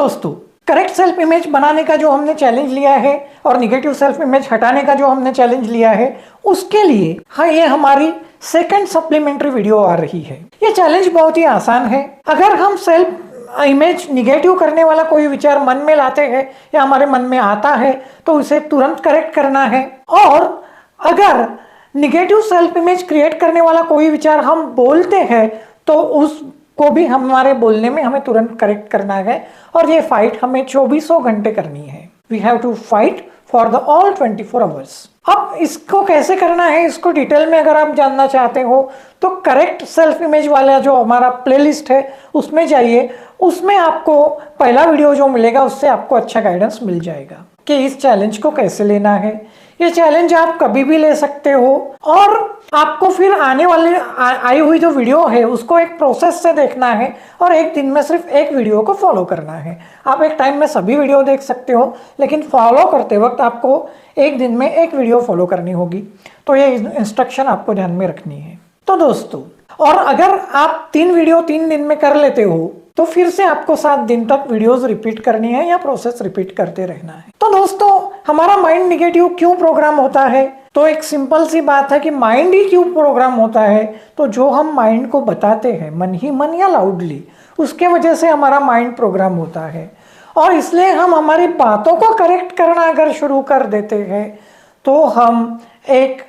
दोस्तों, correct self image बनाने का जो हमने चैलेंज लिया है और निगेटिव सेल्फ इमेज हटाने का जो हमने चैलेंज लिया है, उसके लिए ये हमारी सेकंड सप्लीमेंट्री वीडियो आ रही है। ये चैलेंज बहुत ही आसान है। अगर हम सेल्फ इमेज निगेटिव करने वाला कोई विचार मन में लाते हैं या हमारे मन में आता है तो उसे तुरंत करेक्ट करना है, और अगर निगेटिव सेल्फ इमेज क्रिएट करने वाला कोई विचार हम बोलते हैं तो उसको भी हमारे बोलने में हमें तुरंत करेक्ट करना है। और ये फाइट हमें 24 घंटे करनी है। We have to fight for the all 24 hours. अब इसको कैसे करना है, इसको डिटेल में अगर आप जानना चाहते हो तो करेक्ट सेल्फ इमेज वाला जो हमारा प्लेलिस्ट है उसमें जाइए। उसमें आपको पहला वीडियो जो मिलेगा उससे आपको अच्छा गाइडेंस मिल जाएगा कि इस चैलेंज को कैसे लेना है। ये चैलेंज आप कभी भी ले सकते हो और आपको फिर आने वाले आई हुई जो वीडियो है उसको एक प्रोसेस से देखना है और एक दिन में सिर्फ एक वीडियो को फॉलो करना है। आप एक टाइम में सभी वीडियो देख सकते हो, लेकिन फॉलो करते वक्त आपको एक दिन में एक वीडियो फॉलो करनी होगी। तो ये इंस्ट्रक्शन आपको ध्यान में रखनी है। तो दोस्तों, और अगर आप 3 वीडियो 3 दिन में कर लेते हो तो फिर से आपको 7 दिन तक वीडियोस रिपीट करनी है या प्रोसेस रिपीट करते रहना है। तो दोस्तों, हमारा माइंड निगेटिव क्यों प्रोग्राम होता है? तो एक सिंपल सी बात है कि माइंड ही क्यों प्रोग्राम होता है। तो जो हम माइंड को बताते हैं मन ही मन या लाउडली, उसके वजह से हमारा माइंड प्रोग्राम होता है। और इसलिए हम हमारी बातों को करेक्ट करना अगर शुरू कर देते हैं तो हम एक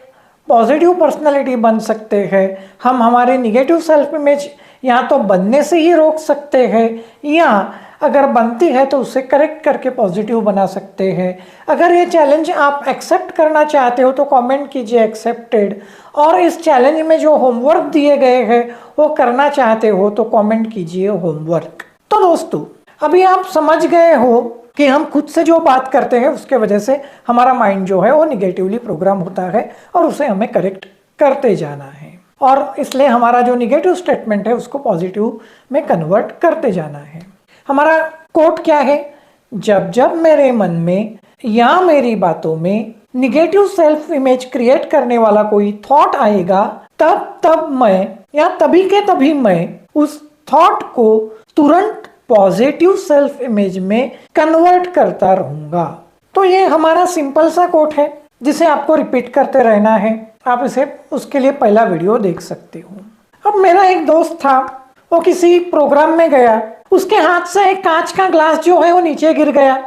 पॉजिटिव पर्सनैलिटी बन सकते हैं। हम हमारे निगेटिव सेल्फ इमेज या तो बनने से ही रोक सकते हैं, या अगर बनती है तो उसे करेक्ट करके पॉजिटिव बना सकते हैं। अगर ये चैलेंज आप एक्सेप्ट करना चाहते हो तो कमेंट कीजिए एक्सेप्टेड, और इस चैलेंज में जो होमवर्क दिए गए हैं वो करना चाहते हो तो कमेंट कीजिए होमवर्क। तो दोस्तों, अभी आप समझ गए हो कि हम खुद से जो बात करते हैं उसके वजह से हमारा माइंड जो है वो निगेटिवली प्रोग्राम होता है और उसे हमें करेक्ट करते जाना है। और इसलिए हमारा जो निगेटिव स्टेटमेंट है उसको पॉजिटिव में कन्वर्ट करते जाना है। हमारा कोट क्या है? जब जब मेरे मन में या मेरी बातों में निगेटिव सेल्फ इमेज क्रिएट करने वाला कोई थॉट आएगा, तब तब मैं या तभी के तभी मैं उस थॉट को तुरंत पॉजिटिव सेल्फ इमेज में कन्वर्ट करता रहूंगा। तो ये हमारा सिंपल सा कोट है जिसे आपको रिपीट करते रहना है। आप इसे उसके लिए पहला वीडियो देख सकते हो। अब मेरा एक दोस्त था, वो किसी प्रोग्राम में गया, उसके हाथ से एक कांच का ग्लास जो है वो नीचे गिर गया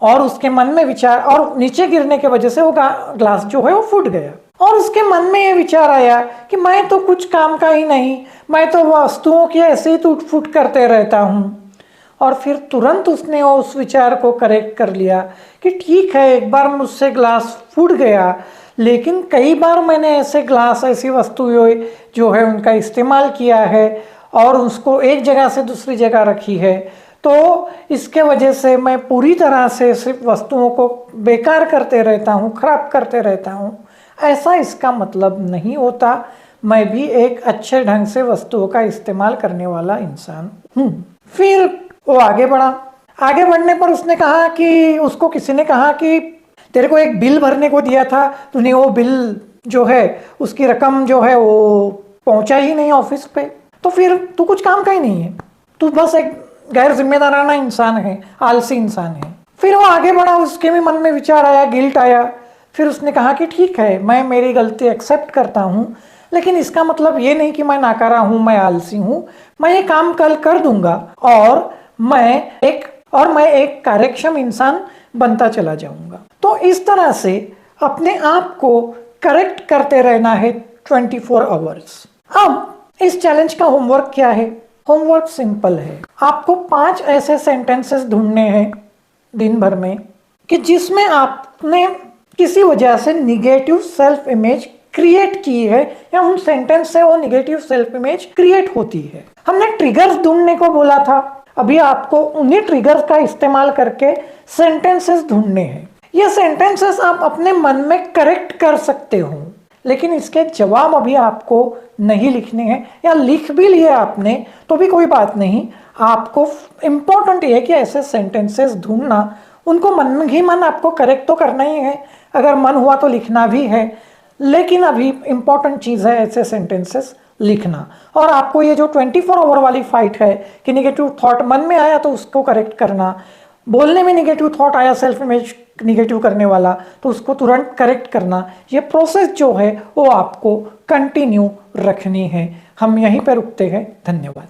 और उसके मन में विचार, और नीचे गिरने की वजह से वो ग्लास जो है वो फूट गया। और उसके मन में ये विचार आया कि मैं तो कुछ काम का ही नहीं, मैं तो वस्तुओं की ऐसे ही टूट फूट करते रहता हूँ। और फिर तुरंत उसने उस विचार को करेक्ट कर लिया कि ठीक है, एक बार मुझसे ग्लास फूट गया, लेकिन कई बार मैंने ऐसे ग्लास, ऐसी वस्तुएं जो है उनका इस्तेमाल किया है और उसको एक जगह से दूसरी जगह रखी है। तो इसके वजह से मैं पूरी तरह से सिर्फ वस्तुओं को बेकार करते रहता हूँ, खराब करते रहता हूँ। ऐसा इसका मतलब नहीं होता। मैं भी एक अच्छे ढंग से वस्तुओं का इस्तेमाल करने वाला इंसान हूँ। फिर वो आगे बढ़ा। आगे बढ़ने पर उसने कहा कि उसको किसी ने कहा कि तेरे को एक बिल भरने को दिया था, तूने वो बिल जो है उसकी रकम जो है वो पहुंचा ही नहीं ऑफिस पे, तो फिर तू कुछ काम का ही नहीं है, तू बस एक गैर जिम्मेदाराना इंसान है, आलसी इंसान है। फिर वो आगे बढ़ा, उसके भी मन में विचार आया, गिल्ट आया। फिर उसने कहा कि ठीक है, मैं मेरी गलती एक्सेप्ट करता हूँ, लेकिन इसका मतलब ये नहीं कि मैं नाकारा हूँ, मैं आलसी हूँ। मैं ये काम कल कर दूंगा और मैं एक कार्यक्षम इंसान बनता चला जाऊंगा। तो इस तरह से अपने आप को करेक्ट करते रहना है 24 आवर्स। अब इस चैलेंज का होमवर्क क्या है? होमवर्क सिंपल है। आपको 5 ऐसे सेंटेंसेस ढूंढने हैं दिन भर में कि जिसमें आपने किसी वजह से निगेटिव सेल्फ इमेज क्रिएट की है या उन सेंटेंस से वो निगेटिव सेल्फ इमेज क्रिएट होती है। हमने ट्रिगर्स ढूंढने को बोला था, अभी आपको उन्हीं ट्रिगर्स का इस्तेमाल करके सेंटेंसेस ढूंढने हैं। ये सेंटेंसेस आप अपने मन में करेक्ट कर सकते हो, लेकिन इसके जवाब अभी आपको नहीं लिखने हैं, या लिख भी लिए आपने तो भी कोई बात नहीं। आपको इम्पोर्टेंट ये है कि ऐसे सेंटेंसेस ढूंढना, उनको मन ही मन आपको करेक्ट तो करना ही है, अगर मन हुआ तो लिखना भी है, लेकिन अभी इम्पोर्टेंट चीज़ है ऐसे सेंटेंसेस लिखना। और आपको ये जो 24 आवर वाली फाइट है कि निगेटिव थॉट मन में आया तो उसको करेक्ट करना, बोलने में निगेटिव थॉट आया सेल्फ इमेज निगेटिव करने वाला तो उसको तुरंत करेक्ट करना, ये प्रोसेस जो है वो आपको कंटिन्यू रखनी है। हम यहीं पर रुकते हैं। धन्यवाद।